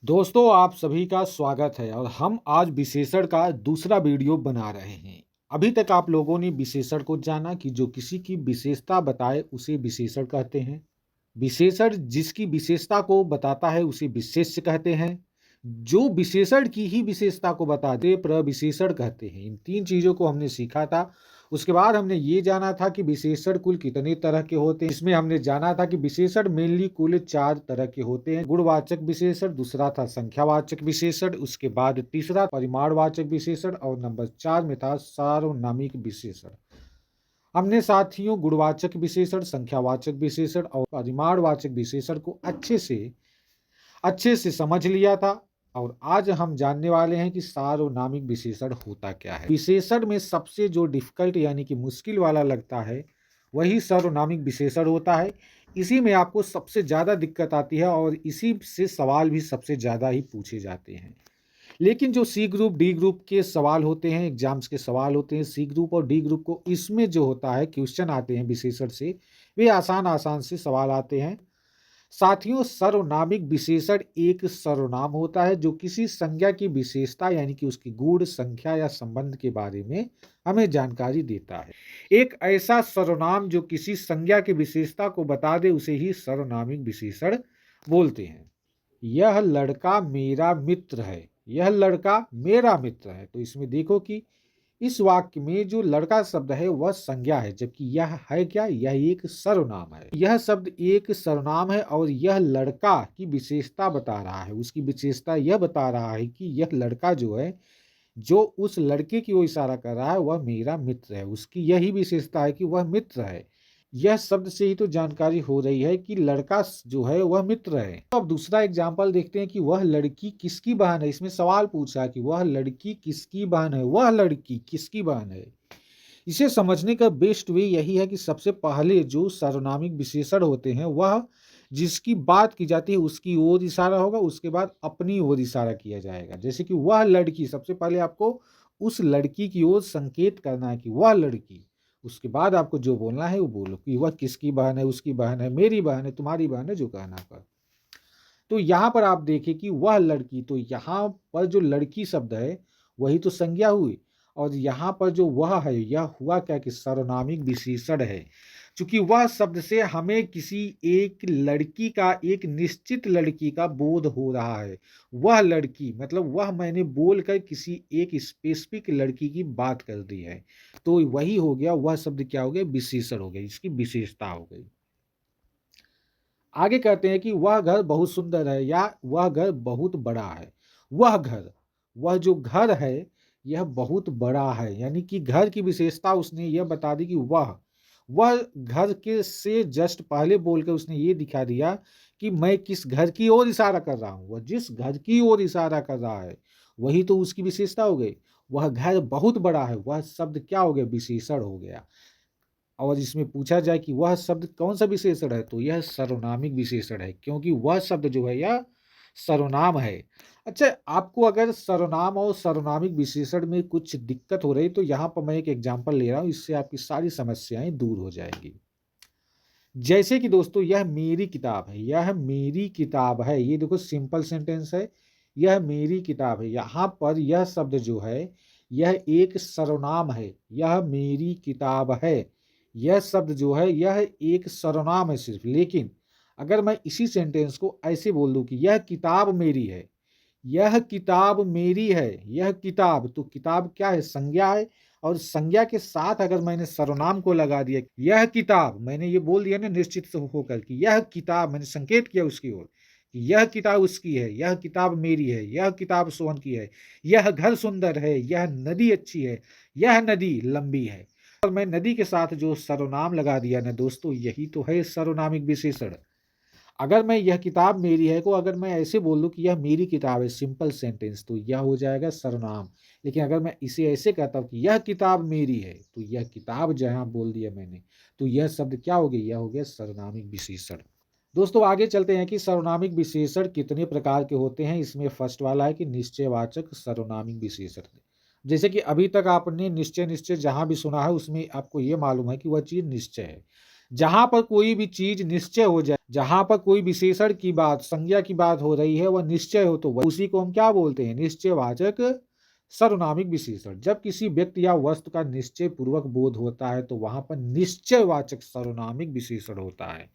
दोस्तों आप सभी का स्वागत है और हम आज विशेषण का दूसरा वीडियो बना रहे हैं। अभी तक आप लोगों ने विशेषण को जाना कि जो किसी की विशेषता बताए उसे विशेषण कहते हैं। विशेषण जिसकी विशेषता को बताता है उसे विशेष्य कहते हैं। जो विशेषण की ही विशेषता को बताते प्रविशेषण कहते हैं। इन तीन चीजों को हमने सीखा था। उसके बाद हमने ये जाना था कि विशेषण कुल कितने तरह के होते हैं। इसमें हमने जाना था कि विशेषण मेनली कुल 4 तरह के होते हैं। गुणवाचक विशेषण, दूसरा था संख्यावाचक विशेषण, उसके बाद तीसरा परिमाणवाचक विशेषण और नंबर 4 में था सार्वनामिक विशेषण। हमने साथियों गुणवाचक विशेषण, संख्यावाचक विशेषण और परिमाणवाचक विशेषण को अच्छे से समझ लिया था। और आज हम जानने वाले हैं कि सार्वनामिक विशेषण होता क्या है। विशेषण में सबसे जो डिफिकल्ट यानी कि मुश्किल वाला लगता है वही सार्वनामिक विशेषण होता है। इसी में आपको सबसे ज़्यादा दिक्कत आती है और इसी से सवाल भी सबसे ज़्यादा ही पूछे जाते हैं। लेकिन जो सी ग्रुप डी ग्रुप के सवाल होते हैं, एग्जाम्स के सवाल होते हैं सी ग्रुप और डी ग्रुप को, इसमें जो होता है क्वेश्चन आते हैं विशेषण से, वे आसान से सवाल आते हैं। साथियों सर्वनामिक विशेषण एक सर्वनाम होता है जो किसी संज्ञा की विशेषता यानी कि उसकी गुण, संख्या या संबंध के बारे में हमें जानकारी देता है। एक ऐसा सर्वनाम जो किसी संज्ञा की विशेषता को बता दे उसे ही सर्वनामिक विशेषण बोलते हैं। यह लड़का मेरा मित्र है, यह लड़का मेरा मित्र है। तो इसमें देखो कि इस वाक्य में जो लड़का शब्द है वह संज्ञा है, जबकि यह है क्या, यह एक सर्वनाम है। यह शब्द एक सर्वनाम है और यह लड़का की विशेषता बता रहा है। उसकी विशेषता यह बता रहा है कि यह लड़का जो है, जो उस लड़के की ओर इशारा कर रहा है वह मेरा मित्र है। उसकी यही विशेषता है कि वह मित्र है। यह शब्द से ही तो जानकारी हो रही है कि लड़का जो है वह मित्र है। तो अब दूसरा एग्जाम्पल देखते हैं कि वह लड़की किसकी बहन है। इसमें सवाल पूछा कि वह लड़की किसकी बहन है, वह लड़की किसकी बहन है। इसे समझने का बेस्ट वे यही है कि सबसे पहले जो सर्वनामिक विशेषण होते हैं वह जिसकी बात की जाती है उसकी ओर इशारा होगा, उसके बाद अपनी ओर इशारा किया जाएगा। जैसे कि वह लड़की, सबसे पहले आपको उस लड़की की ओर संकेत करना है कि वह लड़की, उसके बाद आपको जो बोलना है वो बोलो कि वह किसकी बहन है, उसकी बहन है, मेरी बहन है, तुम्हारी बहन है, जो कहना पर। तो यहाँ पर आप देखें कि वह लड़की, तो यहाँ पर जो लड़की शब्द है वही तो संज्ञा हुई और यहाँ पर जो वह है यह हुआ क्या कि सर्वनामिक विशेषण है। चूंकि वह शब्द से हमें किसी एक लड़की का, एक निश्चित लड़की का बोध हो रहा है। वह लड़की मतलब वह मैंने बोलकर किसी एक स्पेसिफिक लड़की की बात कर दी है। तो वही हो गया, वह शब्द क्या हो गया, विशेषण हो गया, इसकी विशेषता हो गई। आगे कहते हैं कि वह घर बहुत सुंदर है या वह घर बहुत बड़ा है। वह घर, वह जो घर है यह बहुत बड़ा है, यानी कि घर की विशेषता उसने यह बता दी कि वह घर के से जस्ट पहले बोलकर उसने ये दिखा दिया कि मैं किस घर की ओर इशारा कर रहा हूं। वह जिस घर की ओर इशारा कर रहा है वही तो उसकी विशेषता हो गई। वह घर बहुत बड़ा है, वह शब्द क्या हो गया, विशेषण हो गया। और इसमें पूछा जाए कि वह शब्द कौन सा विशेषण है, तो यह सर्वनामिक विशेषण है, क्योंकि वह शब्द जो है यह सर्वनाम है। अच्छा, आपको अगर सर्वनाम और सर्वनामिक विशेषण में कुछ दिक्कत हो रही तो यहाँ पर मैं एक एग्जांपल ले रहा हूँ, इससे आपकी सारी समस्याएं दूर हो जाएंगी। जैसे कि दोस्तों यह मेरी किताब है, यह मेरी किताब है, ये देखो सिंपल सेंटेंस है, यह मेरी किताब है। यहाँ पर यह शब्द जो है यह एक सर्वनाम है, यह मेरी किताब है। यह शब्द जो है यह एक सर्वनाम है सिर्फ। लेकिन अगर मैं इसी सेंटेंस को ऐसे बोल दूं कि यह किताब मेरी है, यह किताब मेरी है, यह किताब, तो किताब क्या है, संज्ञा है। और संज्ञा के साथ अगर मैंने सर्वनाम को लगा दिया, यह किताब, मैंने ये बोल दिया ना निश्चित होकर कि यह किताब, मैंने संकेत किया उसकी ओर कि यह किताब उसकी है, यह किताब मेरी है, यह किताब सोहन की है, यह घर सुंदर है, यह नदी अच्छी है, यह नदी लंबी है। और मैं नदी के साथ जो सर्वनाम लगा दिया ना दोस्तों, यही तो है सर्वनामिक विशेषण। अगर मैं यह किताब मेरी है को अगर मैं ऐसे बोल दूं कि यह मेरी किताब है, सिंपल सेंटेंस, तो यह हो जाएगा सर्वनाम। लेकिन अगर मैं इसे ऐसे कहता हूं कि यह किताब मेरी है, तो यह किताब जहां बोल दिया मैंने, तो यह शब्द क्या हो गया, यह हो गया सर्वनामिक विशेषण। दोस्तों आगे चलते हैं कि सर्वनामिक विशेषण कितने प्रकार के होते हैं। इसमें फर्स्ट वाला है कि निश्चयवाचक सर्वनामिक विशेषण। जैसे कि अभी तक आपने निश्चय निश्चय जहां भी सुना है उसमें आपको यह मालूम है कि वह चीज निश्चय है। जहां पर कोई भी चीज निश्चय हो जाए, जहां पर कोई विशेषण की बात, संज्ञा की बात हो रही है, वह निश्चय हो तो उसी को हम क्या बोलते हैं? निश्चयवाचक सर्वनामिक विशेषण। जब किसी व्यक्ति या वस्तु का निश्चय पूर्वक बोध होता है तो वहां पर निश्चयवाचक सर्वनामिक विशेषण होता है।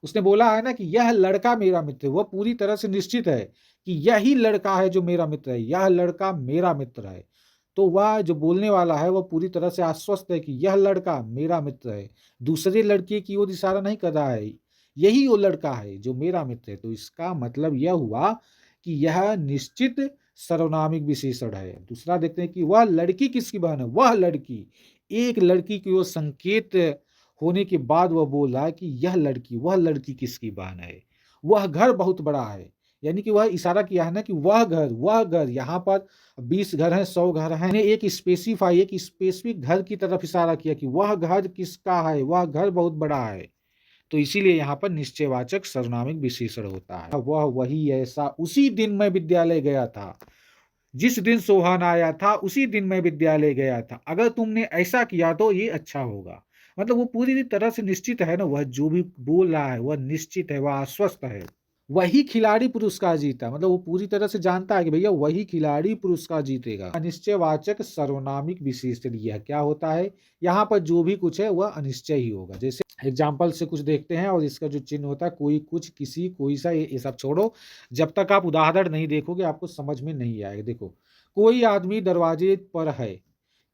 उसने बोला है ना कि यह लड़का मेरा मित्र है, वह पूरी तरह से निश्चित है कि यही लड़का है जो मेरा मित्र है, यह लड़का मेरा मित्र है। तो वह जो बोलने वाला है वह पूरी तरह से आश्वस्त है कि यह लड़का मेरा मित्र है, दूसरे लड़के की ओर इशारा नहीं कर रहा है, यही वो लड़का है जो मेरा मित्र है। तो इसका मतलब यह हुआ कि यह निश्चित सर्वनामिक विशेषण है। दूसरा देखते हैं कि वह लड़की किसकी बहन है, वह लड़की, एक लड़की की ओर संकेत होने के बाद वह बोल रहा है कि यह लड़की, वह लड़की किसकी बहन है। वह घर बहुत बड़ा है, यानी कि वह इशारा किया है ना कि वह घर, यहाँ पर 20 घर हैं, 100 घर हैं, एक स्पेसिफिक घर की तरफ इशारा किया कि वह घर किसका है, वह घर बहुत बड़ा है। तो इसीलिए यहाँ पर निश्चयवाचक सर्वनामिक विशेषण होता है। वह वही ऐसा, उसी दिन मैं विद्यालय गया था, जिस दिन सोहन आया था उसी दिन मैं विद्यालय गया था, अगर तुमने ऐसा किया तो ये अच्छा होगा। मतलब वो पूरी तरह से निश्चित है ना, वह जो भी बोल रहा है वह निश्चित है, वह आश्वस्त है। वही खिलाड़ी पुरस्कार जीता, मतलब वो पूरी तरह से जानता है कि भैया वही खिलाड़ी पुरस्कार जीतेगा। अनिश्चयवाचक सर्वनामिक विशेषण यह क्या होता है, यहाँ पर जो भी कुछ है वह अनिश्चय ही होगा। जैसे एग्जाम्पल से कुछ देखते हैं, और इसका जो चिन्ह होता है कोई, कुछ, किसी, कोई सा, ये सब छोड़ो। जब तक आप उदाहरण नहीं देखोगे आपको समझ में नहीं आएगा। देखो, कोई आदमी दरवाजे पर है,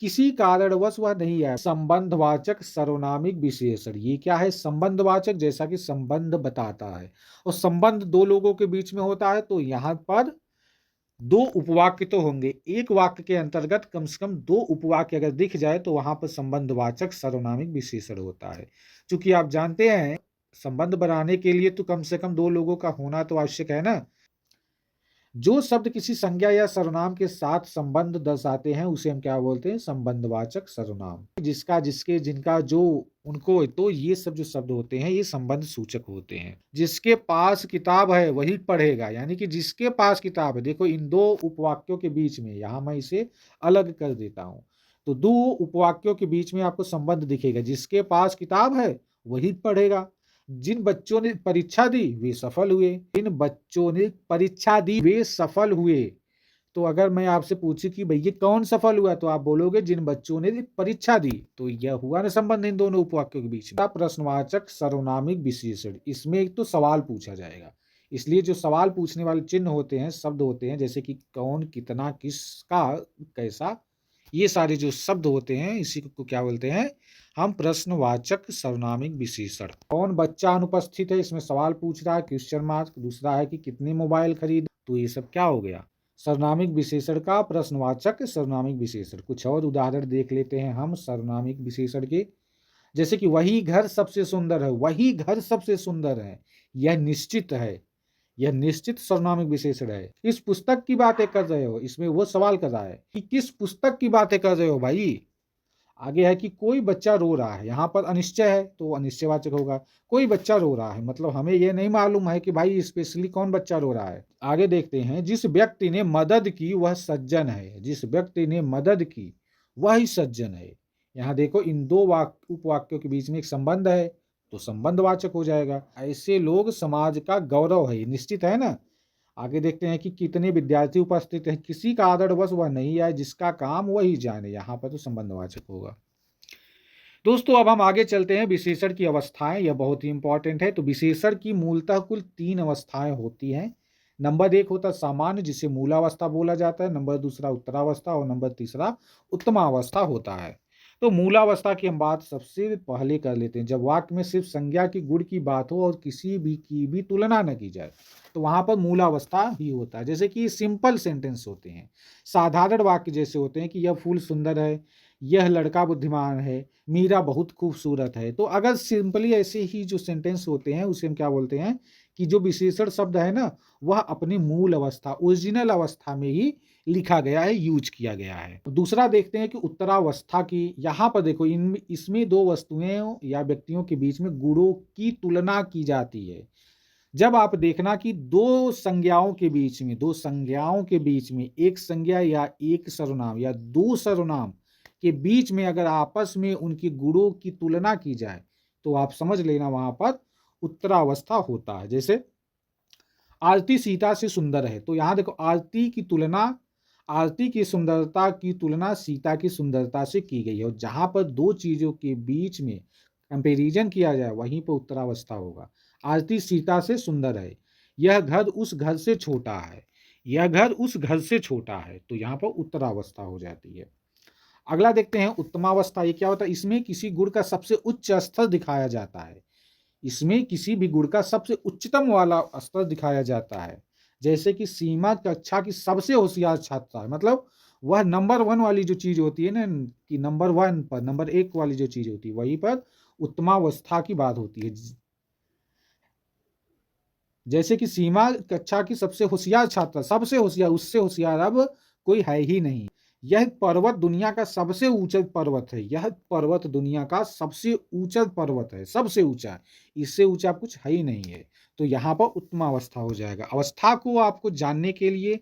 किसी कारणवश वह नहीं आया। संबंधवाचक सर्वनामिक विशेषण, ये क्या है? संबंधवाचक, जैसा कि संबंध बताता है, और संबंध दो लोगों के बीच में होता है तो यहाँ पर दो उपवाक्य तो होंगे। एक वाक्य के अंतर्गत कम से कम दो उपवाक्य अगर दिख जाए तो वहां पर संबंधवाचक सर्वनामिक विशेषण होता है। क्योंकि आप जानते हैं संबंध बनाने के लिए तो कम से कम दो लोगों का होना तो आवश्यक है ना। जो शब्द किसी संज्ञा या सर्वनाम के साथ संबंध दर्शाते हैं उसे हम क्या बोलते हैं? संबंधवाचक सर्वनाम। जिसका, जिसके, जिनका, जो, उनको, तो ये सब जो शब्द होते हैं ये संबंध सूचक होते हैं। जिसके पास किताब है वही पढ़ेगा, यानी कि जिसके पास किताब है। देखो इन दो उपवाक्यों के बीच में, यहां मैं इसे अलग कर देता हूं, तो दो उपवाक्यों के बीच में आपको संबंध दिखेगा। जिसके पास किताब है वही पढ़ेगा। जिन बच्चों ने परीक्षा दी वे सफल हुए, जिन बच्चों ने परीक्षा दी वे सफल हुए। तो अगर मैं आपसे पूछूं कि भैया कौन सफल हुआ, तो आप बोलोगे जिन बच्चों ने परीक्षा दी। तो यह हुआ ना संबंध इन दोनों उपवाक्यों के बीच में। प्रश्नवाचक सर्वनामिक विशेषण, इसमें एक तो सवाल पूछा जाएगा, इसलिए जो सवाल पूछने वाले चिन्ह होते हैं, शब्द होते हैं, जैसे कि कौन, कितना, किसका, कैसा, ये सारे जो शब्द होते हैं इसी को क्या बोलते हैं? हम प्रश्नवाचक सर्वनामिक विशेषण। कौन बच्चा अनुपस्थित है, इसमें सवाल पूछ रहा है, क्वेश्चन मार्क। दूसरा है कि कितने मोबाइल खरीदे, तो ये सब क्या हो गया? सर्वनामिक विशेषण का प्रश्नवाचक सर्वनामिक विशेषण। कुछ और उदाहरण देख लेते हैं हम सर्वनामिक विशेषण के। जैसे कि वही घर सबसे सुंदर है, वही घर सबसे सुंदर है, यह निश्चित है, यह निश्चित सर्वनामिक विशेषण है। किस पुस्तक की बातें कर रहे हो, इसमें वो सवाल कर रहा है कि किस पुस्तक की बातें कर रहे हो भाई। आगे है कि कोई बच्चा रो रहा है, यहाँ पर अनिश्चय है तो अनिश्चयवाचक होगा। कोई बच्चा रो रहा है, मतलब हमें यह नहीं मालूम है कि भाई स्पेशली कौन बच्चा रो रहा है। आगे देखते हैं, जिस व्यक्ति ने मदद की वह सज्जन है, जिस व्यक्ति ने मदद की वह ही सज्जन है। यहाँ देखो इन दो उपवाक्यों के बीच में एक संबंध है तो संबंधवाचक हो जाएगा। ऐसे लोग समाज का गौरव है, निश्चित है ना। आगे देखते हैं कि कितने विद्यार्थी उपस्थित हैं, किसी का कारणवश वह नहीं आए, जिसका काम वही जाने, यहाँ पर तो संबंधवाचक होगा। दोस्तों अब हम आगे चलते हैं, विशेषण की अवस्थाएं, यह बहुत ही इंपॉर्टेंट है। तो विशेषण की मूलतः कुल 3 अवस्थाएं होती हैं। नंबर 1 होता है सामान्य, जिसे मूलावस्था बोला जाता है। नंबर 2 उत्तरावस्था, और नंबर 3 उत्तमावस्था होता है। तो मूलावस्था की हम बात सबसे पहले कर लेते हैं। जब वाक्य में सिर्फ संज्ञा की गुण की बात हो और किसी भी की भी तुलना न की जाए तो वहां पर मूलावस्था ही होता है। जैसे कि सिंपल सेंटेंस होते हैं, साधारण वाक्य जैसे होते हैं कि यह फूल सुंदर है, यह लड़का बुद्धिमान है, मीरा बहुत खूबसूरत है। तो अगर सिंपली ऐसे ही जो सेंटेंस होते हैं उसे हम क्या बोलते हैं कि जो विशेषण शब्द है ना वह अपनी मूल अवस्था, ओरिजिनल अवस्था में ही लिखा गया है, यूज किया गया है। दूसरा देखते हैं कि उत्तरावस्था की। यहाँ पर देखो इसमें दो वस्तुएं या व्यक्तियों के बीच में गुणों की तुलना की जाती है। जब आप देखना कि दो संज्ञाओं के बीच में एक संज्ञा या एक सर्वनाम या दो सर्वनाम के बीच में अगर आपस में उनकी गुणों की तुलना की जाए तो आप समझ लेना वहां पर उत्तरावस्था होता है। जैसे आरती सीता से सुंदर है, तो यहाँ देखो आरती की सुंदरता की तुलना सीता की सुंदरता से की गई है, और जहां पर दो चीजों के बीच में कंपेरिजन किया जाए वहीं पर उत्तरावस्था होगा। आरती सीता से सुंदर है, यह घर उस घर से छोटा है, यह घर उस घर से छोटा है, तो यहाँ पर उत्तरावस्था हो जाती है। अगला देखते हैं उत्तमावस्था। ये क्या होता है? इसमें किसी गुण का सबसे उच्च स्तर दिखाया जाता है, इसमें किसी भी गुण का सबसे उच्चतम वाला स्तर दिखाया जाता है। जैसे कि सीमा कक्षा की सबसे होशियार छात्रा है, मतलब वह नंबर वन वाली जो चीज होती है ना, कि नंबर वन पर, नंबर एक वाली जो चीज होती है वहीं पर उत्तमावस्था की बात होती है। जैसे कि सीमा कक्षा की सबसे होशियार छात्रा, सबसे होशियार, उससे होशियार अब कोई है ही नहीं। यह पर्वत दुनिया का सबसे ऊंचा पर्वत है, यह पर्वत दुनिया का सबसे ऊंचा पर्वत है, सबसे ऊंचा, इससे ऊंचा कुछ है ही नहीं है। तो यहाँ पर उत्तमावस्था हो जाएगा। अवस्था को आपको जानने के लिए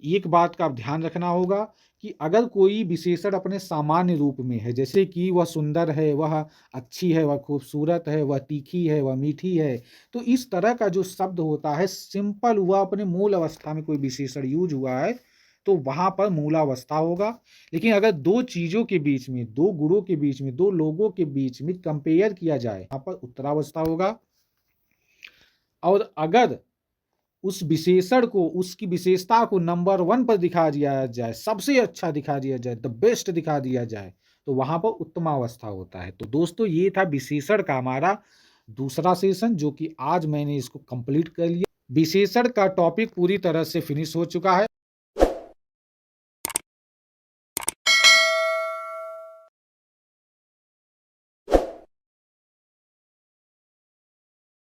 एक बात का ध्यान रखना होगा कि अगर कोई विशेषण अपने सामान्य रूप में है, जैसे कि वह सुंदर है, वह अच्छी है, वह खूबसूरत है, वह तीखी है, वह मीठी है, तो इस तरह का जो शब्द होता है सिंपल हुआ, अपने मूल अवस्था में कोई विशेषण यूज हुआ है तो वहां पर मूलावस्था होगा। लेकिन अगर दो चीजों के बीच में, दो गुणों के बीच में, दो लोगों के बीच में कंपेयर किया जाए, वहां पर उत्तरावस्था होगा। और अगर उस विशेषण को, उसकी विशेषता को नंबर वन पर दिखा दिया जाए, सबसे अच्छा दिखा दिया जाए, द बेस्ट दिखा दिया जाए, तो वहां पर उत्तमावस्था होता है। तो दोस्तों ये था विशेषण का हमारा दूसरा सेशन, जो कि आज मैंने इसको कंप्लीट कर लिया। विशेषण का टॉपिक पूरी तरह से फिनिश हो चुका है।